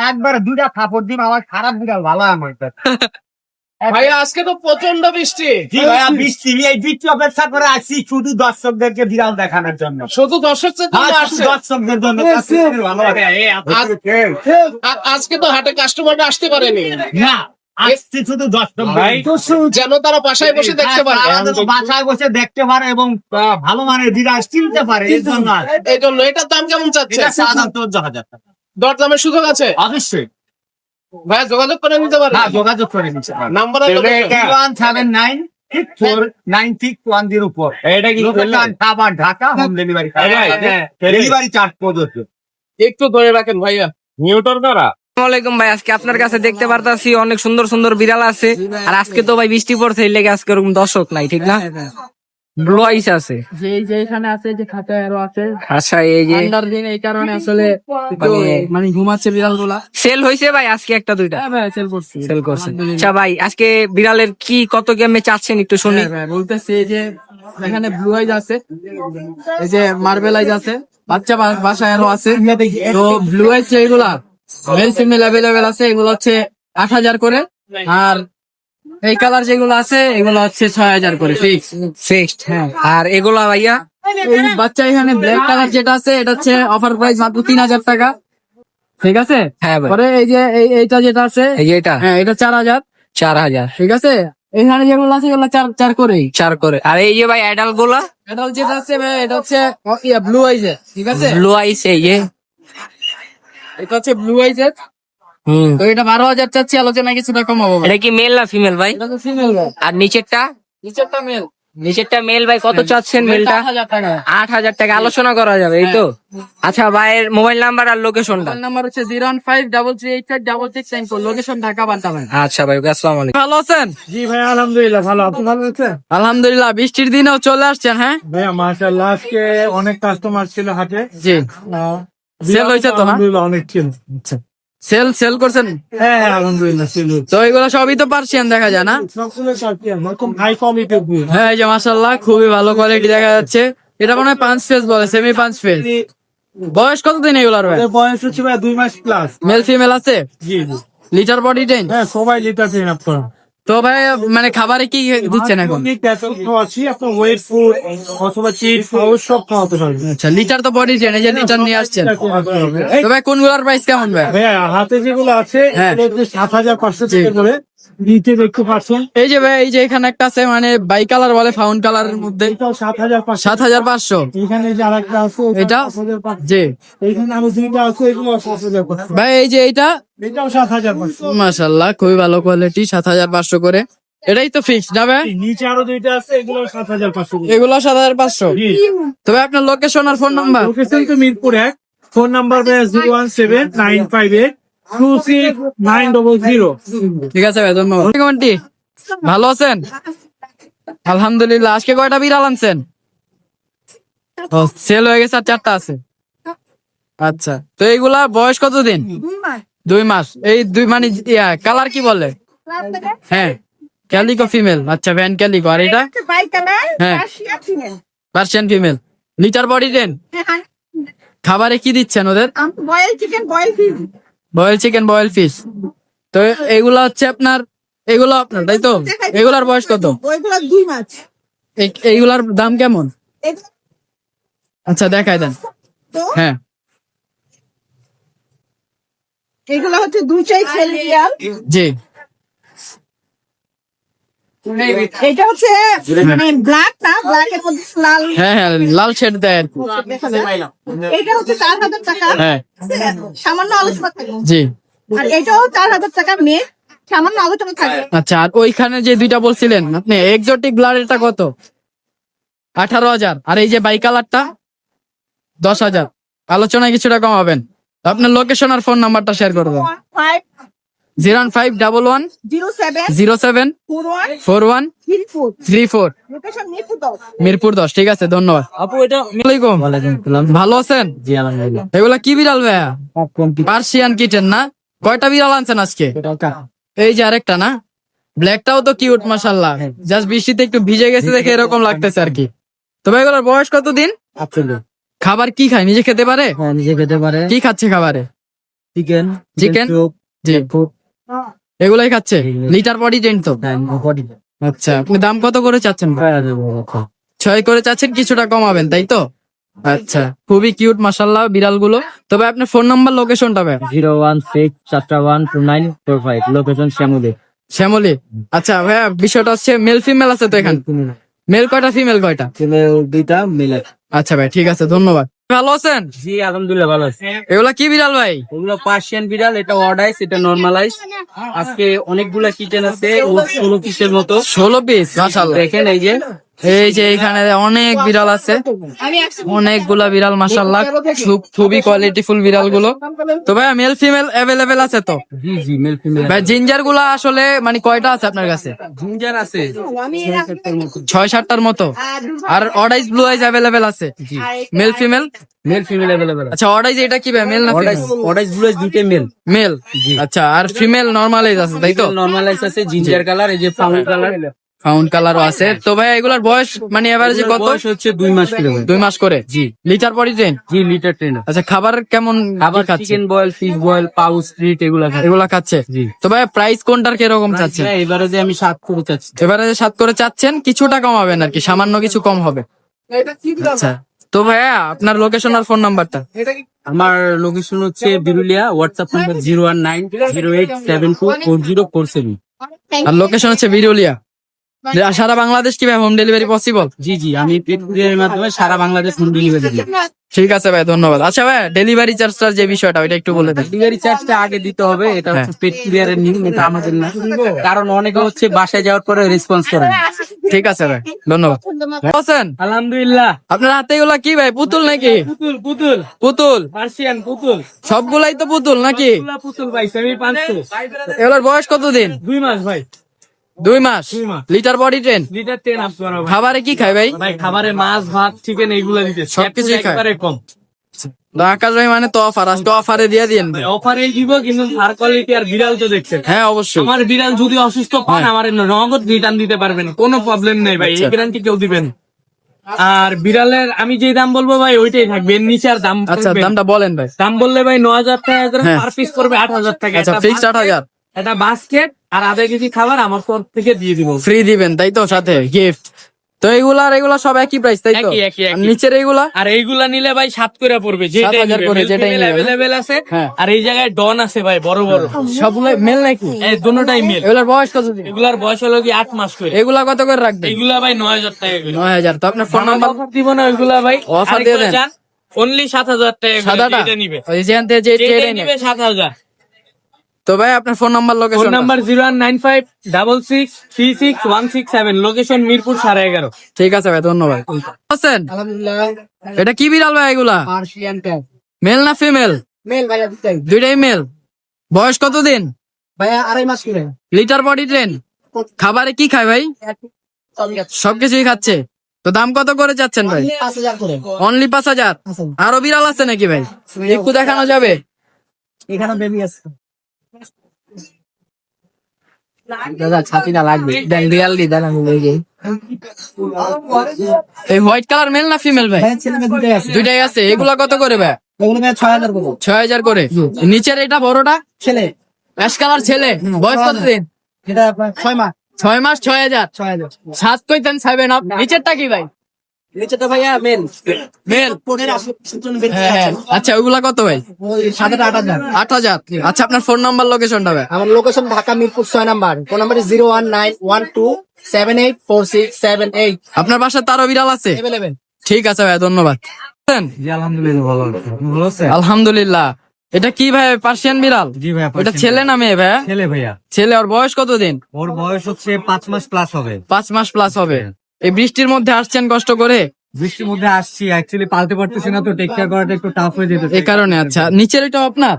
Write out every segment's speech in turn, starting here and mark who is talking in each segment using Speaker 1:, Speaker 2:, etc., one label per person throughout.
Speaker 1: একবার দুটা কাপড় দিন, আমার খারাপ বিড়াল ভালো আমার
Speaker 2: ভাইয়া আজকে তো প্রচন্ড বৃষ্টি।
Speaker 1: জি ভাইয়া, বৃষ্টি এই বৃষ্টি অপেক্ষা করে আসছি শুধু দর্শকদেরকে বিড়াল দেখানোর জন্য,
Speaker 2: শুধু দর্শকদের জন্য আসছে।
Speaker 1: দর্শকদের জন্য।
Speaker 2: আজকে তো হাটে কাস্টমার আসতে পারেনি
Speaker 1: না, আসছি শুধু দর্শক
Speaker 2: যেন তারা বাসায় বসে দেখতে পারে,
Speaker 1: বাসায় বসে দেখতে পারে এবং ভালো মানের বিড়াল চিনতে পারে, এই জন্য।
Speaker 2: এই জন্য এটার দাম কেমন চাচ্ছে?
Speaker 1: এটা 14,000 টাকা।
Speaker 2: দরদামের সুযোগ আছে
Speaker 1: অবশ্যই
Speaker 2: ভাইয়া, যোগাযোগ করে নিতে পারে।
Speaker 1: হ্যাঁ, যোগাযোগ করে নিচ্ছে।
Speaker 2: নাম্বার
Speaker 1: 017949610 এটা কি খাবার Dhaka, home delivery, delivery charge প্রযোজ্য।
Speaker 2: একটু ধরে রাখেন ভাইয়া, নিউটন করা।
Speaker 3: আসসালামাইকুম ভাই, আজকে আপনার কাছে দেখতে পারতাছি অনেক সুন্দর সুন্দর বিড়াল আছে। আর আজকে তো ভাই বৃষ্টি পড়ছে, এই লেগে আজকে ওরকম দর্শক নাই, ঠিক না? ব্লু আইস আছে,
Speaker 4: এখানে আছে যে খাতায় আরো আছে।
Speaker 3: আচ্ছা, এই যে
Speaker 4: ঠান্ডার দিন এই কারণে আসলে মানে ঘুমাচ্ছে বিড়াল গুলা।
Speaker 3: সেল হয়েছে ভাই আজকে একটা দুইটা
Speaker 4: সেল করছি।
Speaker 3: সেল করছে। আচ্ছা ভাই, আজকে বিড়ালের কি কত কেমনে চাচ্ছেন একটু শুনি।
Speaker 4: বলতেছি এই যে এখানে ব্লু আইজ আছে, এই যে মার্বেল আইজ আছে, বাচ্চা বাসায় আরো আছে। তো ব্লু আইজ যেগুলা মেল ফিমেল অ্যাভেলেবেল আছে, এগুলো হচ্ছে 8,000 করে। আর এই কালার যেগুলো আছে এগুলো হচ্ছে 6,000 করে ফিক্সড।
Speaker 3: হ্যাঁ, আর এগুলা ভাইয়া
Speaker 4: এই বাচ্চা এখানে ব্ল্যাক কালার যেটা আছে এটা হচ্ছে অফার প্রাইস মাত্র 3,000 টাকা, ঠিক আছে?
Speaker 3: হ্যাঁ ভাই,
Speaker 4: পরে এই যে এইটা যেটা আছে,
Speaker 3: এই যে এটা,
Speaker 4: হ্যাঁ এটা 4,000,
Speaker 3: 4,000,
Speaker 4: ঠিক আছে? এখানে যেগুলো আছে এগুলো 4 করেই
Speaker 3: 4 করে। আর এই যে ভাই অ্যাডাল গুলা,
Speaker 4: এডাল যেটা আছে ভাই এটা হচ্ছে ব্লু আইজের, ঠিক আছে?
Speaker 3: ব্লু আইস, এই যে
Speaker 4: এটা হচ্ছে ব্লু আইজের।
Speaker 3: হুম,
Speaker 4: তো এটা 12,000 চাচ্ছি, আলোচনা কিছুটা কমাবো ভাই।
Speaker 3: এটা কি মেল না ফিমেল ভাই?
Speaker 4: এটা তো ফিমেল ভাই,
Speaker 3: আর নিচেরটা?
Speaker 4: নিচেরটা মেল।
Speaker 3: নিচেরটা মেল ভাই, কত চাচ্ছেন মেলটা?
Speaker 4: 8,000 টাকা।
Speaker 3: 8,000 টাকা, আলোচনা করা যাবে, এই তো? আচ্ছা ভাইয়ের মোবাইল নাম্বার আর লোকেশনটা?
Speaker 4: মোবাইল নাম্বার হচ্ছে 01533856694, লোকেশন ঢাকা বান্টাবেন।
Speaker 3: আচ্ছা ভাই, ওকে, আসসালামু আলাইকুম।
Speaker 4: ভালো আছেন?
Speaker 1: জি ভাই, আলহামদুলিল্লাহ ভালো। আপনি ভালো আছেন?
Speaker 4: আলহামদুলিল্লাহ, বৃষ্টির দিনেও চলে আসছেন। হ্যাঁ
Speaker 1: ভাইয়া মাশাআল্লাহ, আজকে অনেক কাস্টমার ছিল হাটে।
Speaker 4: জি, সেল হয়েছে তো না?
Speaker 1: আলহামদুলিল্লাহ অনেক ছিল।
Speaker 4: সেল করছেন?
Speaker 1: হ্যাঁ হ্যাঁ, আলহামদুলিল্লাহ ছিল।
Speaker 4: তো এগুলো সবই তো পার্সিয়ান দেখা যায় না?
Speaker 1: সবগুলো পার্সিয়ান, একদম হাই কোয়ালিটির।
Speaker 4: হ্যাঁ, এই যে মাশাআল্লাহ খুবই ভালো কোয়ালিটি দেখা যাচ্ছে। এটা মনে হয় 5 ফেজ বলে, সেমি 5 ফেজ। বয়স কতদিন এগুলার ভাই?
Speaker 1: বয়স হচ্ছে ভাই 2 মাস প্লাস।
Speaker 4: মেল ফিমেল আছে?
Speaker 1: জি জি।
Speaker 4: Litter body train?
Speaker 1: হ্যাঁ, সবাই লিটার ট্রেন আপ করা।
Speaker 4: তো ভাই মানে খাবারে কি দিচ্ছেন এখন?
Speaker 1: আছি আপনার ওয়েট ফুড অথবা চিপস সব খাওয়াতে পারবেন।
Speaker 4: আচ্ছা, লিটার তো বডি টেন, এই যে লিটার নিয়ে আসছেন। তো ভাই কোনগুলার প্রাইস কেমন ভাই?
Speaker 1: ভাইয়া হাতে যেগুলো আছে
Speaker 4: হ্যাঁ।
Speaker 1: 7,500 টাকা করে, নিচে দেখতে পাচ্ছেন।
Speaker 4: এই যে ভাই, এই যে এখানে একটা আছে মানে বাই কালার বলে, ফাউন্ড কালারের মধ্যে,
Speaker 1: এটাও 7,500।
Speaker 4: 7,500।
Speaker 1: এখানে যে আরেকটা আছে
Speaker 4: এটা?
Speaker 1: 7,500।
Speaker 4: জি
Speaker 1: এখানে আরো দুইটা আছে, এগুলো 7,500।
Speaker 4: ভাই, এই যে এইটা
Speaker 1: এটাও 7,500।
Speaker 4: মাশাআল্লাহ খুবই ভালো কোয়ালিটি, 7,500 করে। এটাই তো ফিক্স না ভাই?
Speaker 1: নিচে আরো দুইটা আছে, এগুলো 7,500।
Speaker 4: এগুলো 7,500। তবে আপনার লোকেশন আর ফোন নাম্বার?
Speaker 1: লোকেশন তো মিরপুর 1, ফোন নাম্বার 01795826900।
Speaker 4: ঠিক আছে ভাই, ধন্যবাদ। কমেন্টি ভালো আছেন? আলহামদুলিল্লাহ। আজকে কয়টা বিড়াল আনছেন? সেল হয়ে গেছে, আর 4টা আছে। আচ্ছা, তো এইগুলা বয়স কতদিন? 2 মাস। এই মানে কালার কি বলে? হ্যাঁ, ক্যালিকো ফিমেল। আচ্ছা, ভ্যান ক্যালিকো। আর এটা? হ্যাঁ, Persian female. Litter body ten. খাবারে কি দিচ্ছেন ওদের?
Speaker 5: Boil chicken,
Speaker 4: boil chicken, boil fish. তো এগুলা হচ্ছে আপনার, এগুলো আপনার তাই তো? এগুলার বয়স কত?
Speaker 5: ওইগুলো 2 মাস।
Speaker 4: এইগুলার দাম কেমন?
Speaker 5: এগুলো
Speaker 4: আচ্ছা, দেখাই দেন।
Speaker 5: তো
Speaker 4: হ্যাঁ,
Speaker 5: এগুলো হচ্ছে 2 চাই সেলিয়াল।
Speaker 4: জি।
Speaker 5: এটা হচ্ছে মানে ব্ল্যাক না, ব্ল্যাকের মধ্যে লাল।
Speaker 4: হ্যাঁ হ্যাঁ, লাল শেড দেয় আর কি।
Speaker 5: এটা হচ্ছে 4,000 টাকা,
Speaker 4: হ্যাঁ,
Speaker 5: সামান্য আলোচনা থাকবে।
Speaker 4: জি।
Speaker 5: আর এটাও 4,000 টাকা মেয়ে, সামান্য আলোচনা থাকবে।
Speaker 4: আচ্ছা, আর ওইখানে যে দুইটা বলছিলেন আপনি, এক্সোটিক ব্লাডেরটা কত? 18,000। আর এই যে বাই কালারটা 10,000। আলোচনায় কিছুটা কমাবেন। আপনার লোকেশন আর ফোন নাম্বারটা শেয়ার করবেন। 01511
Speaker 5: 0507
Speaker 4: 07
Speaker 5: 41
Speaker 4: 41
Speaker 5: 34।
Speaker 4: 34,
Speaker 5: লোকেশন মিরপুর 10।
Speaker 4: মিরপুর 10। ঠিক আছে, ধন্যবাদ আপু। এটা ভালো আছেন?
Speaker 1: জি আলহামদুলিল্লাহ।
Speaker 4: এগুলা কি বিড়াল ভাইয়া? পার্সিয়ান কিটেন না? কয়টা বিড়াল আনছেন আজকে? এই যে আরেকটা না, ব্ল্যাকটাও তো কিউট মাশাআল্লাহ। জাস্ট বৃষ্টিতে একটু ভিজে গেছে দেখে এরকম লাগতেছে আর কি। তবে এগুলোর বয়স কতদিন? খাবার কি খায়, নিজে খেতে পারে?
Speaker 3: হ্যাঁ নিজে খেতে পারে।
Speaker 4: কি খাচ্ছে খাবারে?
Speaker 3: চিকেন
Speaker 4: চিকেন জি এগুলাই খাচ্ছে। লিটার বডি ট্রেন তো। আচ্ছা, আপনি দাম কত করে চাচ্ছেন? 6 করে চাচ্ছেন, কিছুটা কমাবেন তাই তো? আচ্ছা, খুবই কিউট মাশাআল্লাহ বিড়াল গুলো। তবে আপনার ফোন নাম্বার, লোকেশনটা ভাই?
Speaker 3: 016412945, লোকেশন শ্যামলী।
Speaker 4: শ্যামলী। আচ্ছা ভাইয়া, বিষয়টা হচ্ছে মেল ফিমেল আছে তো এখানে? মেল কয়টা, ফিমেল কয়টা?
Speaker 3: দুইটা মিলে।
Speaker 4: আচ্ছা ভাই, ঠিক আছে, ধন্যবাদ। ভালো আছেন?
Speaker 3: জি আলহামদুলিল্লাহ ভালো আছে।
Speaker 4: এগুলা কি বিড়াল ভাই?
Speaker 3: ওগুলো পার্সিয়ান বিড়াল, এটা অর্ডাইস, এটা নরমালাইজ। আজকে অনেকগুলা কিটেন আছে, 16 পিসের মতো।
Speaker 4: 16 পিস মাশাআল্লাহ।
Speaker 3: দেখেন
Speaker 4: এই যে এখানে অনেক বিড়াল আছে, অনেকগুলা বিড়াল মাশাআল্লাহ, খুবই কোয়ালিটিফুল বিড়াল গুলো। তো ভাই মেল ফিমেল অ্যাভেলেবেল আছে তো?
Speaker 3: জি জি মেল ফিমেল।
Speaker 4: ভাই জিঞ্জার গুলা আসলে মানে কয়টা আছে আপনার কাছে?
Speaker 3: জিঞ্জার আছে
Speaker 4: 6-7টার মতো। আর অর্ডাইস ব্লু আইজ অ্যাভেলেবেল আছে? Male female?
Speaker 3: Male female available আছে।
Speaker 4: আচ্ছা, অর্ডাইস এটা কি ভাই, মেল না
Speaker 3: অর্ডাইস অর্ডাইস ব্লু দুইটা মেল।
Speaker 4: মেল। আচ্ছা, আর ফিমেল নরমালাইজ আছে তাই তো?
Speaker 3: নরমালাইজ আছে, জিঞ্জার কালার, এই যে ফাউন্ড কালার।
Speaker 4: ফাউন্ড কালারও আছে। তো ভাই এগুলার বয়স মানে এভারেজে কত?
Speaker 3: বয়স হচ্ছে 2 মাস করে ভাই।
Speaker 4: 2 মাস করে।
Speaker 3: জি।
Speaker 4: Litter potty train?
Speaker 3: জি লিটার ট্রেন।
Speaker 4: আচ্ছা, খাবার কেমন
Speaker 3: আবার
Speaker 4: খাচ্ছে?
Speaker 3: Chicken boil, fish boil, pouch treat এগুলা খায়।
Speaker 4: এগুলা খাচ্ছে?
Speaker 3: জি।
Speaker 4: তো ভাই প্রাইস কোনটার কিরকম চাচ্ছেন?
Speaker 3: হ্যাঁ, এবারে যে আমি 7 করে চাচ্ছি।
Speaker 4: এবারে 7 করে চাচ্ছেন, কিছুটা কমাবেন আর কি, সামান্য কিছু কম হবে। আচ্ছা, তো ভাইয়া আপনার লোকেশন আর ফোন নাম্বারটা?
Speaker 3: আমার লোকেশন হচ্ছে বিরুলিয়া, হোয়াটসঅ্যাপ নাম্বার 01908724047।
Speaker 4: আর লোকেশন হচ্ছে বিরুলিয়া। সারা বাংলাদেশ কি ভাই হোম ডেলিভারি পসিবল?
Speaker 3: জি জি, আমি পেটিএমের মাধ্যমে সারা বাংলাদেশ হোম ডেলিভারি দিই।
Speaker 4: ঠিক আছে ভাই, ধন্যবাদ। আচ্ছা ভাই, ডেলিভারি চার্জটার যে বিষয়টা ওইটা একটু বলে দেন।
Speaker 3: ডেলিভারি চার্জটা আগে দিতে হবে, এটা হচ্ছে পেট ক্লিয়ারের নিয়ম, এটা আমাদের না। কারণ অনেকে হচ্ছে বাসায় যাওয়ার পরে রেসপন্স করে না।
Speaker 4: ঠিক আছে ভাই, ধন্যবাদ। হোসেন,
Speaker 3: আলহামদুলিল্লাহ।
Speaker 4: আপনার হাতে এগুলা কি ভাই, পুতুল নাকি?
Speaker 3: পুতুল পুতুল
Speaker 4: পুতুল?
Speaker 3: পার্সিয়ান পুতুল।
Speaker 4: সবগুলাই তো পুতুল নাকি?
Speaker 3: পুতুল ভাই, সেমি 500।
Speaker 4: এগুলার বয়স কতদিন?
Speaker 3: 2 মাস ভাই।
Speaker 4: 2 মাস। Litter potty train?
Speaker 3: Litter 10 up করা ভাই।
Speaker 4: খাবারে কি খায় ভাই?
Speaker 3: ভাই খাবারে মাছ ভাত চিকেন এগুলো দিতে
Speaker 4: সবকিছুই খায়।
Speaker 3: একবারে কম।
Speaker 4: তো আকাশ ভাই মানে তো অফার, আজকে অফারে দিয়ে দিন ভাই।
Speaker 3: অফারে দিব, কিন্তু আর কোয়ালিটি আর বিড়াল তো দেখছেন।
Speaker 4: হ্যাঁ অবশ্যই।
Speaker 3: আমার বিড়াল যদি অসুস্থ পান, আমার নগদ রিটার্ন দিতে পারবেন, কোনো প্রবলেম নেই ভাই, এই গ্যারান্টি কেউ দিবেন। আর বিড়ালের আমি যে দাম বলবো ভাই ওইটাই থাকবে, এর নিচে আর দাম
Speaker 4: আচ্ছা,
Speaker 3: থাকবে না।
Speaker 4: দামটা বলেন ভাই।
Speaker 3: দাম বললে ভাই 9000 টাকা,
Speaker 4: হ্যাঁ।
Speaker 3: পার পিস পড়বে 8000 টাকা।
Speaker 4: আচ্ছা, ফিক্সড 8000
Speaker 3: এটা বাস্কেট আর আধা কেজি খাবার আমার তরফ থেকে দিয়ে দিব।
Speaker 4: ফ্রি দিবেন তাই তো, সাথে গিফট? তো এগুলা সব একই প্রাইস তাই তো?
Speaker 3: একই।
Speaker 4: আর নিচের এগুলা?
Speaker 3: আর এইগুলা নিলে ভাই 7 করে পড়বে,
Speaker 4: 7,000 করে, যেটাই নিবে।
Speaker 3: अवेलेबल আছে।
Speaker 4: হ্যাঁ।
Speaker 3: আর এই জায়গায় ডন আছে ভাই, বড় বড়।
Speaker 4: সবগুলো মেল নাকি?
Speaker 3: এই দুটোটাই মেল।
Speaker 4: এগুলার বয়স কত দিন?
Speaker 3: এগুলার বয়স হলো কি 8 মাস করে।
Speaker 4: এগুলা কত করে রাখবেন?
Speaker 3: এগুলা ভাই 9000 টাকা করে।
Speaker 4: 9000। তো আপনার ফোন নাম্বার?
Speaker 3: অফার দিব না ওইগুলা ভাই,
Speaker 4: অফার দিয়ে দেন।
Speaker 3: অনলি 7000 টাকা করে।
Speaker 4: সাদাটা?
Speaker 3: এটা নিবে,
Speaker 4: ওই যেখান থেকে যে
Speaker 3: যেটাই
Speaker 4: এটাই
Speaker 3: নিবে
Speaker 4: নেবে।
Speaker 3: 7000।
Speaker 4: তো ভাই আপনার phone number,
Speaker 3: phone
Speaker 4: location?
Speaker 3: Number 01956636167, location Mirpur 11.5।
Speaker 4: ঠিক আছে ভাই, ধন্যবাদ। আছেন? এটা কি বিড়াল ভাই এগুলা?
Speaker 2: Persian cat.
Speaker 4: মেল না ফিমেল?
Speaker 2: মেল ভাইয়া দুটাই।
Speaker 4: দুইটাই মেল। বয়স কত দিন?
Speaker 2: ভাইয়া 2.5 মাস করে।
Speaker 4: Litre potty train? খাবারে কি খায় ভাই? সবকিছুই খাচ্ছে। তো দাম কত করে যাচ্ছেন ভাই?
Speaker 2: 5000 করে।
Speaker 4: অনলি 5000? আরো বিড়াল আছে নাকি ভাই, একটু দেখানো যাবে?
Speaker 2: এখানে বেবি আছে। দাদা ছাতি না লাগবে, দেন রিয়ালি দেন, আমি লই যাই।
Speaker 4: এই হোয়াইট কালার মেল না ফিমেল ভাই?
Speaker 2: হ্যাঁ, ছেলে মেয়ে দুটাই আছে।
Speaker 4: দুইটাই আছে। এগুলা কত করে ভাই?
Speaker 2: এগুলো ভাইয়া 6000 করে।
Speaker 4: 6000 করে। নিচের এটা বড়টা?
Speaker 2: ছেলে।
Speaker 4: অ্যাশ কালার ছেলে, বয়স কত দিন?
Speaker 2: এটা আপনার 6 মাস।
Speaker 4: 6 মাস 6000।
Speaker 2: 6000।
Speaker 4: সাত কইতেন 7 আপ। নিচেরটা কি ভাই?
Speaker 2: নিচে তো ভাইয়া মেল।
Speaker 4: মেল?
Speaker 2: পনের 80 জন বেশি
Speaker 4: হ্যাঁ হ্যাঁ।
Speaker 2: আছে।
Speaker 4: আচ্ছা, ওইগুলা কত ভাই?
Speaker 2: ওই 7,000
Speaker 4: 8000। আচ্ছা, আপনার ফোন নাম্বার, লোকেশনটা ভাই?
Speaker 2: আমার location Dhaka Mirpur 6 number. Phone number 01912784678।
Speaker 4: আপনার বাসায় তারও বিড়াল আছে?
Speaker 2: अवेलेबल।
Speaker 4: ঠিক আছে ভাই, ধন্যবাদ।
Speaker 1: জি আলহামদুলিল্লাহ ভালো আছে।
Speaker 4: আলহামদুলিল্লাহ। এটা কি ভাই, পার্সিয়ান বিড়াল?
Speaker 1: জি ভাইয়া,
Speaker 4: এটা
Speaker 1: পার্সিয়ান
Speaker 4: ছেলে না মেয়ে ভাই?
Speaker 1: ছেলে ভাইয়া।
Speaker 4: ছেলে। ওর বয়স কত দিন?
Speaker 1: ওর বয়স হচ্ছে 5 মাস প্লাস হবে।
Speaker 4: 5 মাস প্লাস হবে। এই বৃষ্টির মধ্যে আসছেন কষ্ট করে?
Speaker 1: বৃষ্টির মধ্যে আসছি, অ্যাকচুয়ালি পালতে পারতেছি না, তো টেক কেয়ার করাটা একটু টাফ হয়ে যেতেছে।
Speaker 4: এই কারণে। আচ্ছা, নিচের এটা আপনার?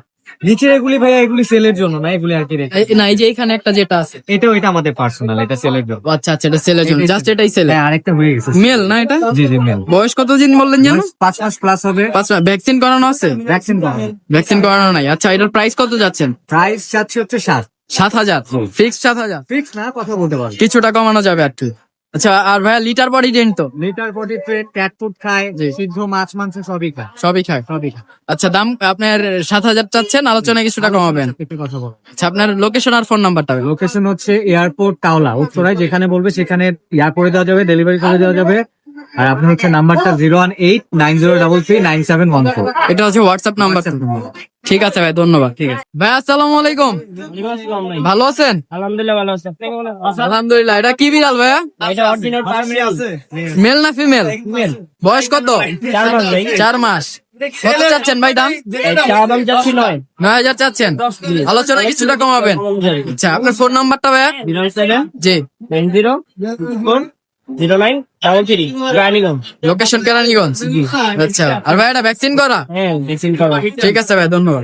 Speaker 1: নিচে এগুলি ভাইয়া, এগুলি সেলের জন্য না, এগুলি আর কি রেখে।
Speaker 4: না, এই যে এখানে একটা যেটা আছে।
Speaker 1: এটা আমাদের পার্সোনাল, এটা সেলের জন্য।
Speaker 4: আচ্ছা আচ্ছা, এটা ছেলের জন্য, জাস্ট এটাই ছেলে।
Speaker 1: হ্যাঁ, আরেকটা হয়ে গেছে।
Speaker 4: মেল না এটা?
Speaker 1: জি জি মেল।
Speaker 4: বয়স কত দিন বললেন জানো?
Speaker 1: 5 মাস প্লাস হবে।
Speaker 4: 5 মাস। ভ্যাকসিন করানো আছে?
Speaker 1: ভ্যাকসিন করা।
Speaker 4: ভ্যাকসিন করানো নাই। আচ্ছা, এটার প্রাইস কত যাচ্ছেন?
Speaker 1: প্রাইস চাচ্ছি হচ্ছে 7।
Speaker 4: 7000। ফিক্স 7000?
Speaker 1: ফিক্স না, কথা বলতে পারবো।
Speaker 4: কিছুটা কমানো যাবে আর কি। আচ্ছা আর ভাইয়া লিটার বডি ট্রেন তো
Speaker 1: litre potty train cat food খায়,
Speaker 4: জি।
Speaker 1: সিদ্ধ মাছ মাংস সবই খায়।
Speaker 4: সবই খায়। আচ্ছা দাম আপনার 7,000 চাচ্ছেন, আলোচনায় কিছুটা কমাবেন।
Speaker 1: একটু কথা বল।
Speaker 4: আচ্ছা আপনার লোকেশন আর ফোন নাম্বারটা
Speaker 1: লোকেশন হচ্ছে এয়ারপোর্ট টাওলা উত্তরায়, যেখানে বলবে সেখানে ইয়া করে দেওয়া যাবে, ডেলিভারি করে দেওয়া যাবে। আর আপনার হচ্ছে নাম্বারটা 01890339714।
Speaker 4: এটা হচ্ছে হোয়াটসঅ্যাপ নাম্বার। ঠিক আছে ভাই, ধন্যবাদ। ঠিক আছে ভাই, আসসালামু আলাইকুম। ভালো আছেন?
Speaker 3: আলহামদুলিল্লাহ ভালো আছে।
Speaker 4: আলহামদুলিল্লাহ। এটা কি বিড়াল ভাইয়া?
Speaker 3: এটা অরিজিনাল
Speaker 4: মেল না ফিমেল? বয়স কত?
Speaker 3: 4 মাস ভাই।
Speaker 4: 4 মাস। কত চাচ্ছেন ভাই দাম?
Speaker 3: চা দাম যাচ্ছি
Speaker 4: 9,000 চাচ্ছেন, আলোচনা কিছুটা কমাবেন। আচ্ছা আপনার ফোন নাম্বারটা ভাইয়া?
Speaker 3: 07
Speaker 4: জি।
Speaker 3: 90 0933 রানীগঞ্জ।
Speaker 4: লোকেশন কেরানীগঞ্জ। আচ্ছা আর ভাই এটা ভ্যাকসিন করা?
Speaker 3: হ্যাঁ ভ্যাকসিন করা।
Speaker 4: ঠিক আছে ভাই, ধন্যবাদ।